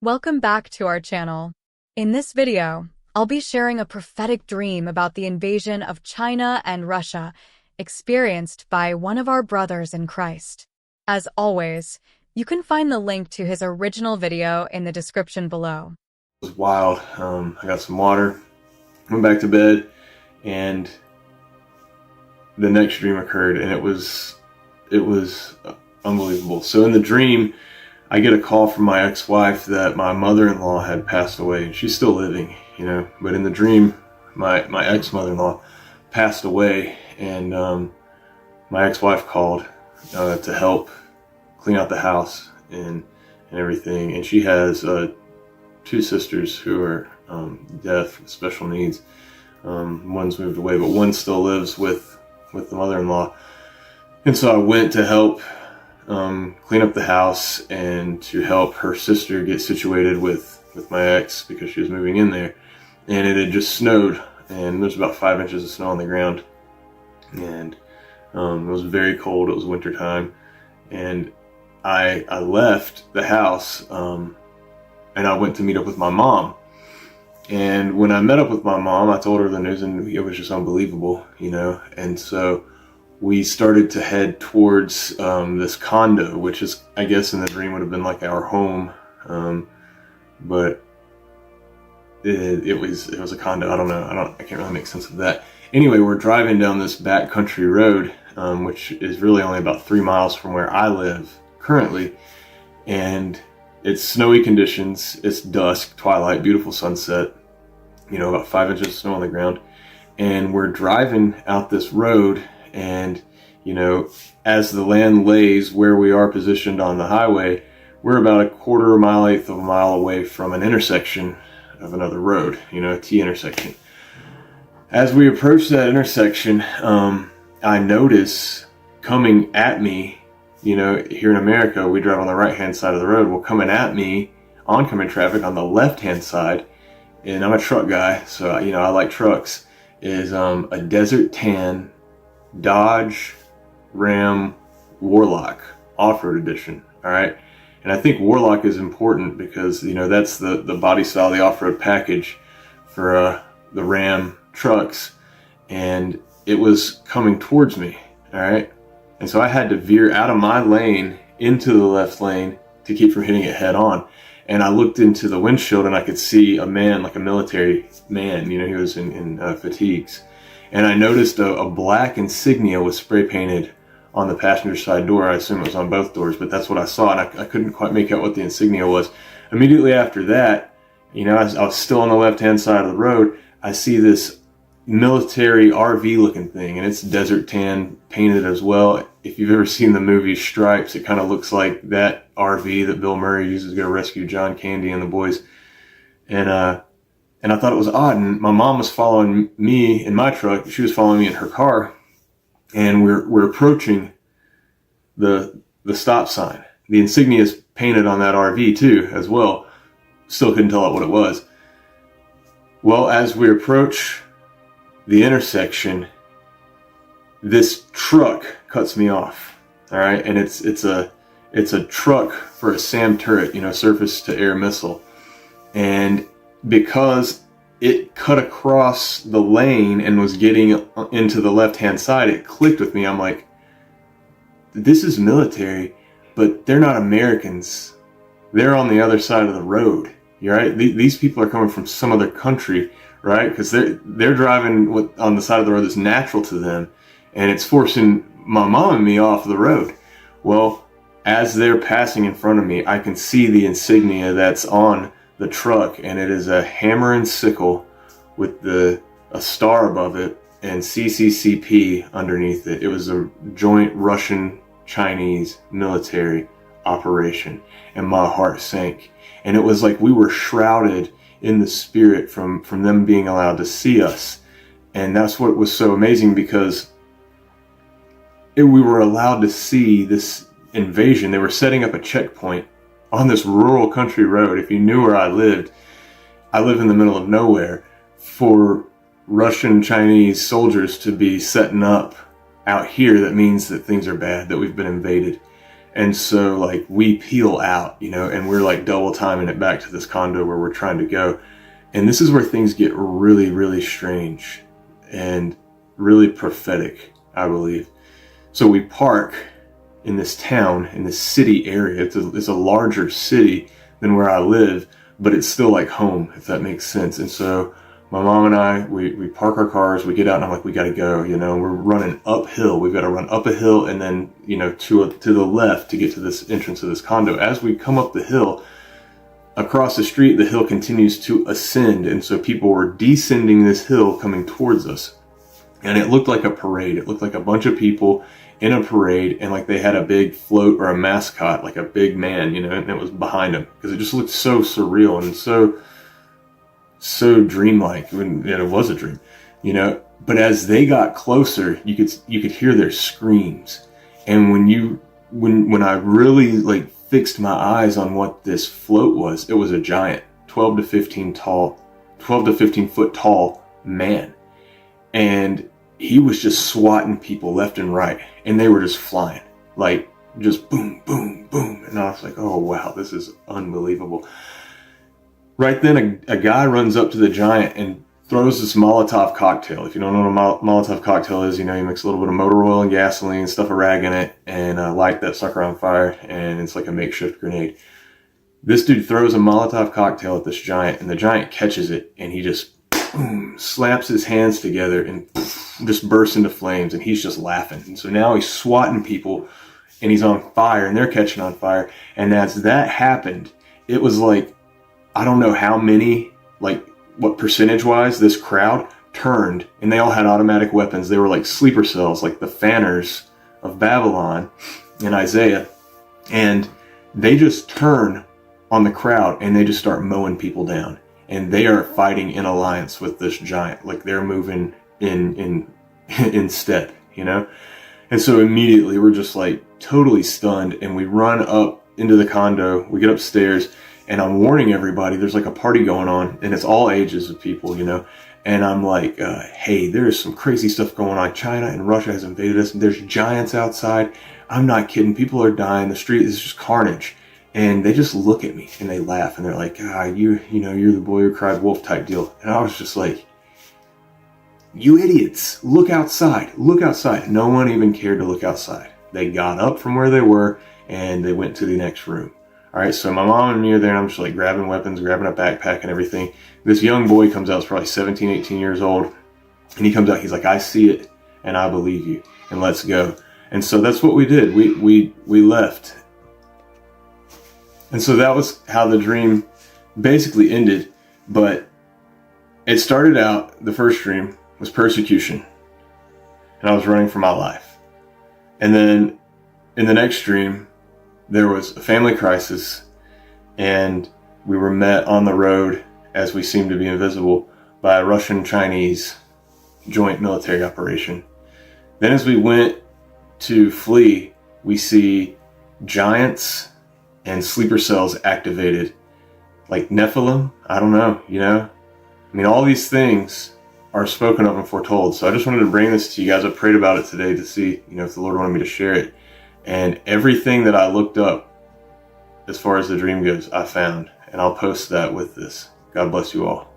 Welcome back to our channel. In this video, I'll be sharing a prophetic dream about the invasion of China and Russia experienced by one of our brothers in Christ. As always, you can find the link to his original video in the description below. It was wild. I got some water, went back to bed, and the next dream occurred, and it was unbelievable. So in the dream, I get a call from my ex-wife that my mother-in-law had passed away, and she's still living, but in the dream, my ex-mother-in-law passed away, and my ex-wife called to help clean out the house and everything. And she has two sisters who are deaf with special needs. One's moved away, but one still lives with the mother-in-law. And so I went to help clean up the house and to help her sister get situated with my ex, because she was moving in there. And it had just snowed, and there's about 5 inches of snow on the ground. And it was very cold. It was winter time. And I left the house and I went to meet up with my mom. And when I met up with my mom, I told her the news, and it was just unbelievable, And so we started to head towards this condo, which is, I guess in the dream would have been like our home, but it was a condo. I don't know. I can't really make sense of that. Anyway, we're driving down this back country road, which is really only about 3 miles from where I live currently, and it's snowy conditions. It's dusk, twilight, beautiful sunset. About 5 inches of snow on the ground, and we're driving out this road. And, as the land lays where we are positioned on the highway, we're about a quarter mile, eighth of a mile away from an intersection of another road, a T intersection. As we approach that intersection, I notice coming at me, here in America, we drive on the right-hand side of the road. Well, coming at me, oncoming traffic on the left-hand side, and I'm a truck guy, so, I like trucks, is a desert tan Dodge Ram Warlock off-road edition. All right, and I think Warlock is important because that's the body style, the off-road package for the Ram trucks, and it was coming towards me. All right, and so I had to veer out of my lane into the left lane to keep from hitting it head on. And I looked into the windshield, and I could see a man, like a military man. He was in fatigues. And I noticed a black insignia was spray painted on the passenger side door. I assume it was on both doors, but that's what I saw, and I couldn't quite make out what the insignia was. Immediately after that, I was still on the left-hand side of the road. I see this military RV looking thing, and it's desert tan painted as well. If you've ever seen the movie Stripes, it kind of looks like that RV that Bill Murray uses to go rescue John Candy and the boys. And I thought it was odd, and my mom was following me in my truck. She was following me in her car, and we're approaching the stop sign. The insignia is painted on that RV too, as well. Still couldn't tell out what it was. Well, as we approach the intersection, this truck cuts me off. All right, and it's a truck for a SAM turret, surface to air missile, and because it cut across the lane and was getting into the left-hand side, it clicked with me. I'm like, this is military, but they're not Americans. They're on the other side of the road. You're right. These people are coming from some other country, right? Because they're driving on the side of the road that's natural to them, and it's forcing my mom and me off the road. Well, as they're passing in front of me, I can see the insignia that's on the truck, and it is a hammer and sickle with a star above it and CCCP underneath it. It was a joint Russian-Chinese military operation, and my heart sank. And it was like we were shrouded in the spirit from them being allowed to see us. And that's what was so amazing, because we were allowed to see this invasion. They were setting up a checkpoint on this rural country road. If you knew where I live in the middle of nowhere, for Russian Chinese soldiers to be setting up out here, that means that things are bad, that we've been invaded. And so like we peel out, you know, and we're like double timing it back to this condo where we're trying to go. And this is where things get really, really strange and really prophetic, I believe. So we park in this town, in this city area. It's a larger city than where I live, but it's still like home, if that makes sense. And so my mom and I, we park our cars, we get out, and I'm like, we got to go, you know, we're running uphill. We've got to run up a hill and then, you know, to the left to get to this entrance of this condo. As we come up the hill, across the street, the hill continues to ascend. And so people were descending this hill coming towards us. And it looked like a parade. It looked like a bunch of people in a parade, and like they had a big float or a mascot, like a big man, you know, and it was behind them, because it just looked so surreal and so dreamlike. When it was a dream, you know. But as they got closer, you could hear their screams. And when I really like fixed my eyes on what this float was, it was a giant 12 to 15 foot tall man. And he was just swatting people left and right, and they were just flying, like just boom, boom, boom. And I was like, oh wow, this is unbelievable. Right then, a guy runs up to the giant and throws this Molotov cocktail. If you don't know what a Molotov cocktail is, you know, you mix a little bit of motor oil and gasoline, stuff a rag in it, and light that sucker on fire, and it's like a makeshift grenade. This dude throws a Molotov cocktail at this giant, and the giant catches it, and he just boom, slaps his hands together and just bursts into flames, and he's just laughing. And so now he's swatting people, and he's on fire, and they're catching on fire. And as that happened, it was like, I don't know how many, like what percentage wise, this crowd turned, and they all had automatic weapons. They were like sleeper cells, like the fanners of Babylon in Isaiah. And they just turn on the crowd, and they just start mowing people down. And they are fighting in alliance with this giant. Like they're moving in step, you know? And so immediately we're just like totally stunned, and we run up into the condo. We get upstairs, and I'm warning everybody there's like a party going on, and it's all ages of people, you know? And I'm like, hey, there's some crazy stuff going on. China and Russia has invaded us. There's giants outside. I'm not kidding. People are dying. The street is just carnage. And they just look at me and they laugh, and they're like, you know, you're the boy who cried wolf type deal. And I was just like, you idiots, look outside, look outside. No one even cared to look outside. They got up from where they were and they went to the next room. All right, so my mom and me are there, and I'm just like grabbing weapons, grabbing a backpack and everything. This young boy comes out, he's probably 17, 18 years old. And he comes out, he's like, I see it and I believe you, and let's go. And so that's what we did. We left. And so that was how the dream basically ended. But it started out, the first dream was persecution, and I was running for my life. And then in the next dream, there was a family crisis, and we were met on the road, as we seemed to be invisible, by a Russian-Chinese joint military operation. Then as we went to flee, we see giants and sleeper cells activated, like Nephilim. I don't know, you know? I mean, all these things are spoken of and foretold. So I just wanted to bring this to you guys. I prayed about it today to see, you know, if the Lord wanted me to share it. And everything that I looked up as far as the dream goes, I found. And I'll post that with this. God bless you all.